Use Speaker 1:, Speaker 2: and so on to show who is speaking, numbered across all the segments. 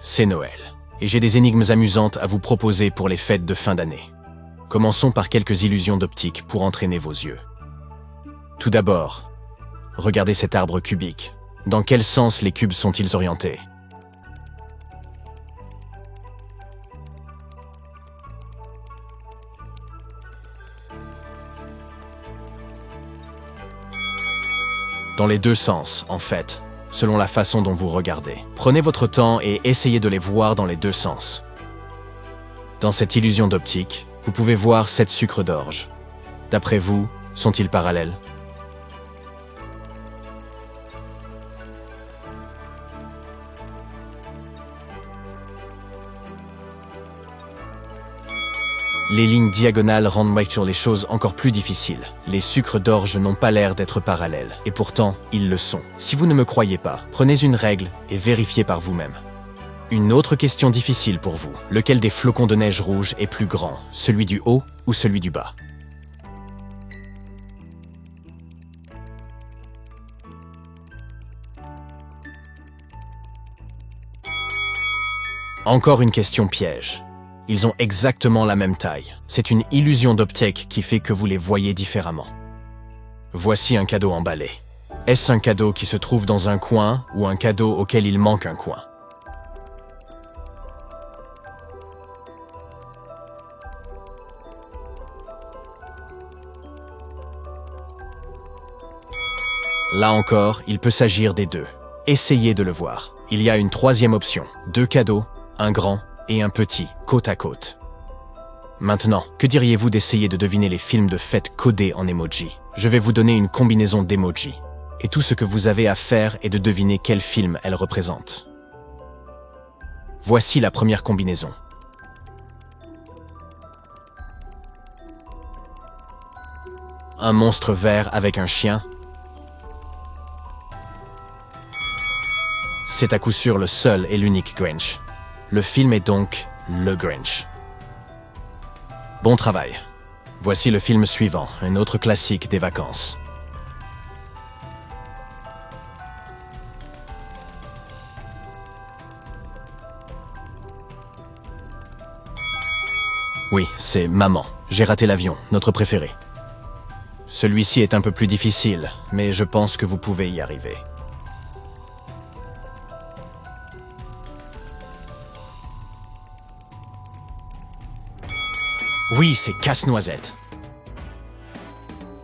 Speaker 1: c'est Noël, et j'ai des énigmes amusantes à vous proposer pour les fêtes de fin d'année. Commençons par quelques illusions d'optique pour entraîner vos yeux. Tout d'abord, regardez cet arbre cubique. Dans quel sens les cubes sont-ils orientés? Dans les deux sens, en fait, selon la façon dont vous regardez. Prenez votre temps et essayez de les voir dans les deux sens. Dans cette illusion d'optique, vous pouvez voir 7 sucres d'orge. D'après vous, sont-ils parallèles? Les lignes diagonales rendent sur les choses encore plus difficiles. Les sucres d'orge n'ont pas l'air d'être parallèles, et pourtant, ils le sont. Si vous ne me croyez pas, prenez une règle et vérifiez par vous-même. Une autre question difficile pour vous. Lequel des flocons de neige rouge est plus grand, celui du haut ou celui du bas? Encore une question piège. Ils ont exactement la même taille. C'est une illusion d'optique qui fait que vous les voyez différemment. Voici un cadeau emballé. Est-ce un cadeau qui se trouve dans un coin ou un cadeau auquel il manque un coin? Là encore, il peut s'agir des deux. Essayez de le voir. Il y a une troisième option. 2 cadeaux, un grand et un petit, côte à côte. Maintenant, que diriez-vous d'essayer de deviner les films de fête codés en emoji? Je vais vous donner une combinaison d'emoji. Et tout ce que vous avez à faire est de deviner quel film elle représente. Voici la première combinaison. Un monstre vert avec un chien. C'est à coup sûr le seul et l'unique Grinch. Le film est donc le Grinch. Bon travail. Voici le film suivant, un autre classique des vacances. Oui, c'est Maman. J'ai raté l'avion, notre préféré. Celui-ci est un peu plus difficile, mais je pense que vous pouvez y arriver. Oui, c'est Casse-Noisette.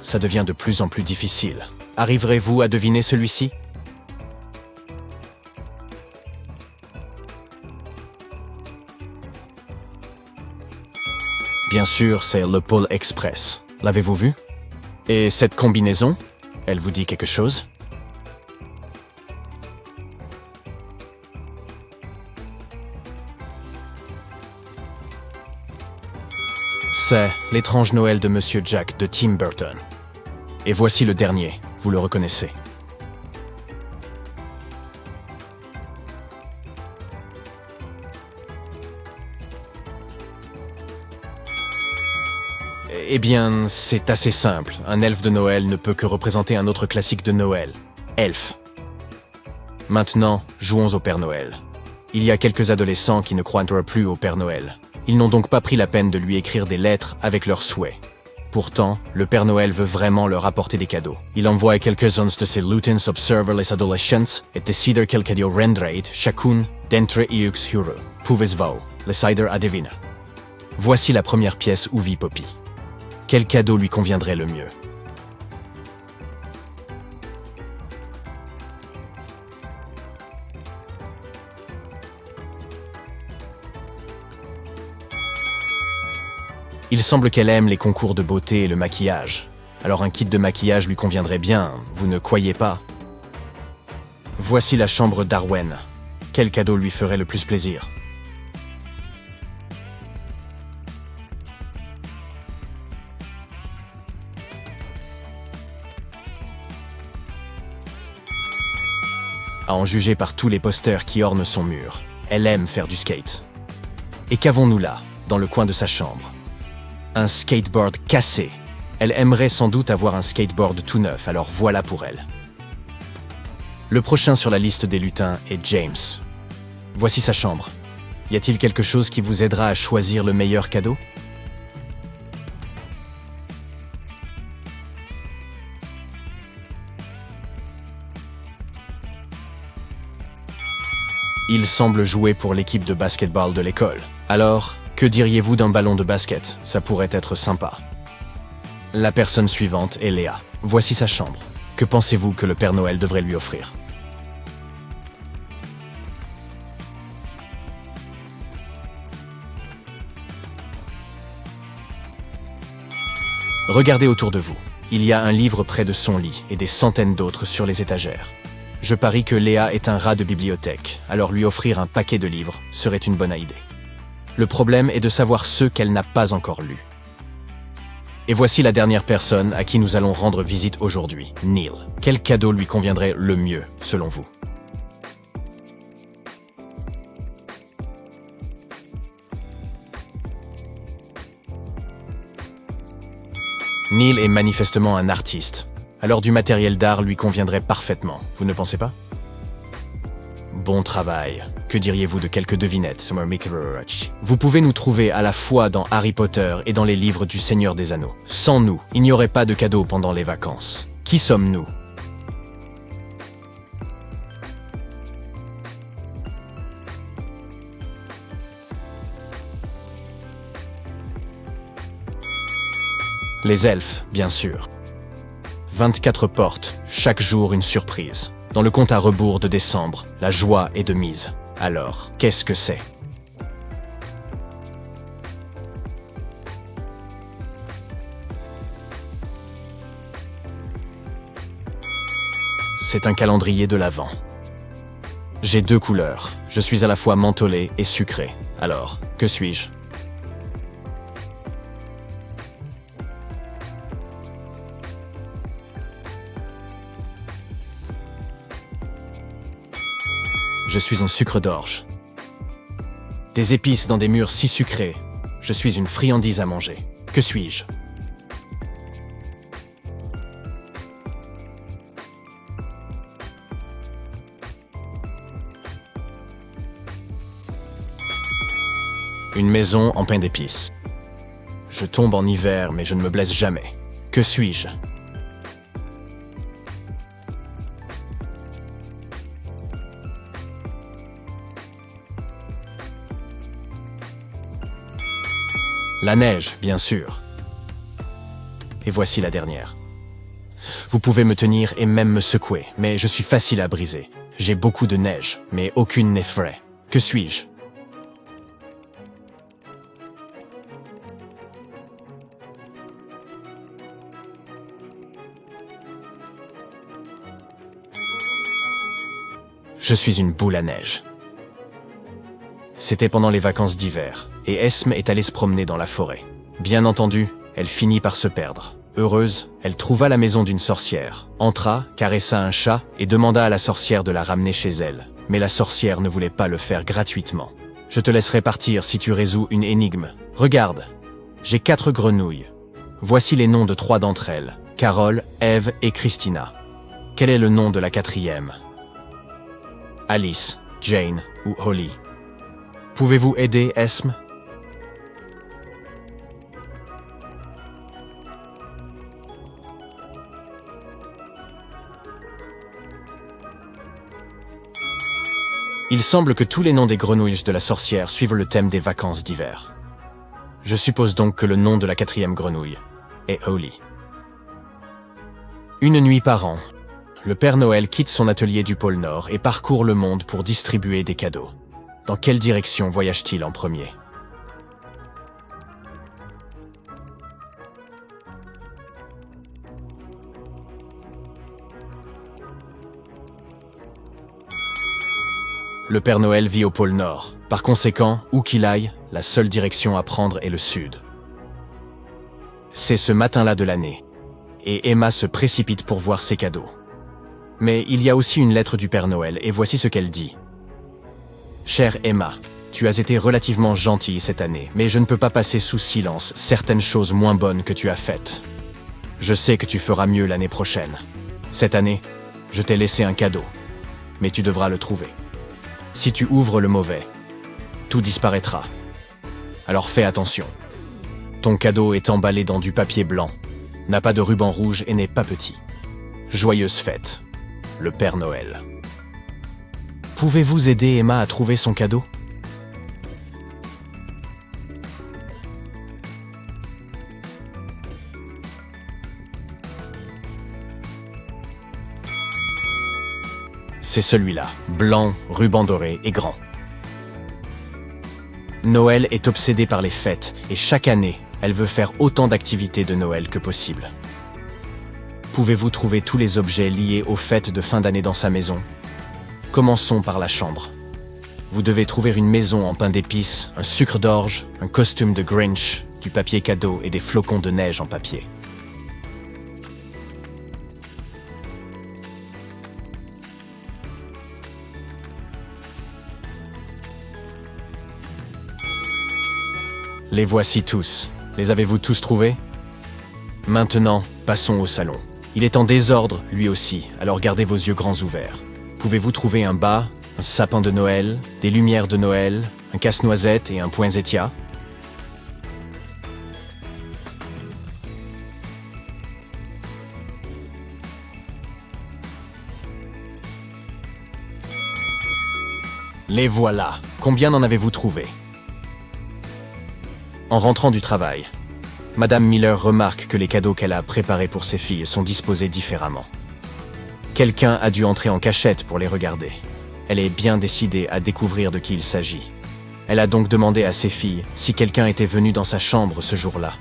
Speaker 1: Ça devient de plus en plus difficile. Arriverez-vous à deviner celui-ci? Bien sûr, c'est le Pôle Express. L'avez-vous vu? Et cette combinaison, elle vous dit quelque chose? C'est L'étrange Noël de Monsieur Jack de Tim Burton. Et voici le dernier, vous le reconnaissez. Eh bien, c'est assez simple. Un elfe de Noël ne peut que représenter un autre classique de Noël, Elf. Maintenant, jouons au Père Noël. Il y a quelques adolescents qui ne croient plus au Père Noël. Ils n'ont donc pas pris la peine de lui écrire des lettres avec leurs souhaits. Pourtant, le Père Noël veut vraiment leur apporter des cadeaux. Il envoie quelques-uns de ses lutins observer les adolescents et décider quel cadeau rendrait chacun d'entre eux heureux. Pouvez-vous le cider adiviner? Voici la première pièce où vit Poppy. Quel cadeau lui conviendrait le mieux? Il semble qu'elle aime les concours de beauté et le maquillage. Alors un kit de maquillage lui conviendrait bien, vous ne croyez pas? Voici la chambre d'Arwen. Quel cadeau lui ferait le plus plaisir? À en juger par tous les posters qui ornent son mur, elle aime faire du skate. Et qu'avons-nous là, dans le coin de sa chambre? Un skateboard cassé. Elle aimerait sans doute avoir un skateboard tout neuf, alors voilà pour elle. Le prochain sur la liste des lutins est James. Voici sa chambre. Y a-t-il quelque chose qui vous aidera à choisir le meilleur cadeau? Il semble jouer pour l'équipe de basketball de l'école. Alors, que diriez-vous d'un ballon de basket? Ça pourrait être sympa. La personne suivante est Léa. Voici sa chambre. Que pensez-vous que le Père Noël devrait lui offrir? Regardez autour de vous. Il y a un livre près de son lit et des centaines d'autres sur les étagères. Je parie que Léa est un rat de bibliothèque, alors lui offrir un paquet de livres serait une bonne idée. Le problème est de savoir ceux qu'elle n'a pas encore lus. Et voici la dernière personne à qui nous allons rendre visite aujourd'hui, Neil. Quel cadeau lui conviendrait le mieux, selon vous? Neil est manifestement un artiste. Alors du matériel d'art lui conviendrait parfaitement, vous ne pensez pas? Bon travail. Que diriez-vous de quelques devinettes? Vous pouvez nous trouver à la fois dans Harry Potter et dans les livres du Seigneur des Anneaux. Sans nous, il n'y aurait pas de cadeaux pendant les vacances. Qui sommes-nous? Les elfes, bien sûr. 24 portes, chaque jour une surprise. Dans le compte à rebours de décembre, la joie est de mise. Alors, qu'est-ce que c'est? C'est un calendrier de l'Avent. J'ai 2 couleurs. Je suis à la fois mentholé et sucré. Alors, que suis-je? Je suis un sucre d'orge. Des épices dans des mûres si sucrées. Je suis une friandise à manger. Que suis-je? Une maison en pain d'épices. Je tombe en hiver, mais je ne me blesse jamais. Que suis-je? La neige, bien sûr. Et voici la dernière. Vous pouvez me tenir et même me secouer, mais je suis facile à briser. J'ai beaucoup de neige, mais aucune n'effraie. Que suis-je? Je suis une boule à neige. C'était pendant les vacances d'hiver, et Esme est allée se promener dans la forêt. Bien entendu, elle finit par se perdre. Heureuse, elle trouva la maison d'une sorcière, entra, caressa un chat et demanda à la sorcière de la ramener chez elle. Mais la sorcière ne voulait pas le faire gratuitement. Je te laisserai partir si tu résous une énigme. Regarde, j'ai 4 grenouilles. Voici les noms de 3 d'entre elles, Carole, Eve et Christina. Quel est le nom de la 4e? Alice, Jane ou Holly? Pouvez-vous aider, Esme? Il semble que tous les noms des grenouilles de la sorcière suivent le thème des vacances d'hiver. Je suppose donc que le nom de la 4e grenouille est Holly. Une nuit par an, le Père Noël quitte son atelier du pôle Nord et parcourt le monde pour distribuer des cadeaux. Dans quelle direction voyage-t-il en premier? Le Père Noël vit au pôle Nord. Par conséquent, où qu'il aille, la seule direction à prendre est le sud. C'est ce matin-là de l'année, et Emma se précipite pour voir ses cadeaux. Mais il y a aussi une lettre du Père Noël, et voici ce qu'elle dit. Chère Emma, tu as été relativement gentille cette année, mais je ne peux pas passer sous silence certaines choses moins bonnes que tu as faites. Je sais que tu feras mieux l'année prochaine. Cette année, je t'ai laissé un cadeau, mais tu devras le trouver. Si tu ouvres le mauvais, tout disparaîtra. Alors fais attention. Ton cadeau est emballé dans du papier blanc, n'a pas de ruban rouge et n'est pas petit. Joyeuse fête, le Père Noël. Pouvez-vous aider Emma à trouver son cadeau? C'est celui-là, blanc, ruban doré et grand. Noël est obsédée par les fêtes et chaque année, elle veut faire autant d'activités de Noël que possible. Pouvez-vous trouver tous les objets liés aux fêtes de fin d'année dans sa maison? Commençons par la chambre. Vous devez trouver une maison en pain d'épices, un sucre d'orge, un costume de Grinch, du papier cadeau et des flocons de neige en papier. Les voici tous. Les avez-vous tous trouvés? Maintenant, passons au salon. Il est en désordre, lui aussi, alors gardez vos yeux grands ouverts. Pouvez-vous trouver un bas, un sapin de Noël, des lumières de Noël, un casse-noisette et un poinsettia? Les voilà. Combien en avez-vous trouvé? En rentrant du travail, Madame Miller remarque que les cadeaux qu'elle a préparés pour ses filles sont disposés différemment. Quelqu'un a dû entrer en cachette pour les regarder. Elle est bien décidée à découvrir de qui il s'agit. Elle a donc demandé à ses filles si quelqu'un était venu dans sa chambre ce jour-là.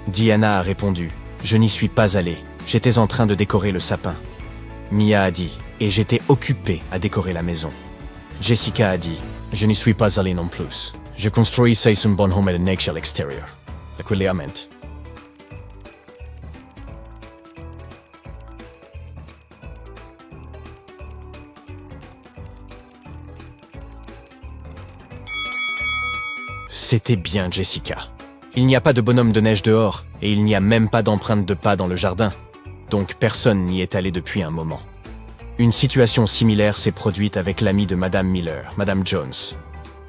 Speaker 1: Diana a répondu « Je n'y suis pas allée, j'étais en train de décorer le sapin ». Mia a dit « Et j'étais occupée à décorer la maison ». Jessica a dit « Je n'y suis pas allée non plus. Je construisais un bon home à l'échelle extérieure. » L'équilibrement. C'était bien Jessica. Il n'y a pas de bonhomme de neige dehors, et il n'y a même pas d'empreinte de pas dans le jardin. Donc personne n'y est allé depuis un moment. Une situation similaire s'est produite avec l'amie de Madame Miller, Madame Jones.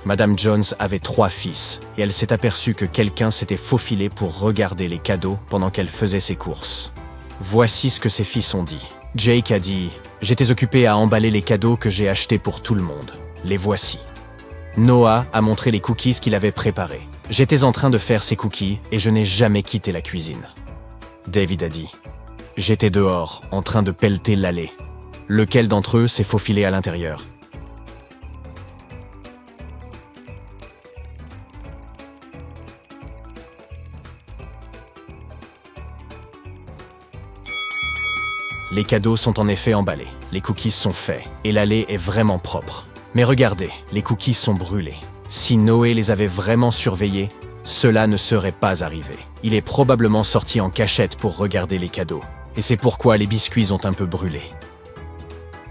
Speaker 1: Madame Jones avait 3 fils, et elle s'est aperçue que quelqu'un s'était faufilé pour regarder les cadeaux pendant qu'elle faisait ses courses. Voici ce que ses fils ont dit. Jake a dit « J'étais occupé à emballer les cadeaux que j'ai achetés pour tout le monde. Les voici. » Noah a montré les cookies qu'il avait préparés. « J'étais en train de faire ces cookies et je n'ai jamais quitté la cuisine. » David a dit « J'étais dehors, en train de pelleter l'allée. Lequel d'entre eux s'est faufilé à l'intérieur ?» Les cadeaux sont en effet emballés, les cookies sont faits, et l'allée est vraiment propre. Mais regardez, les cookies sont brûlés. Si Noé les avait vraiment surveillés, cela ne serait pas arrivé. Il est probablement sorti en cachette pour regarder les cadeaux. Et c'est pourquoi les biscuits ont un peu brûlé.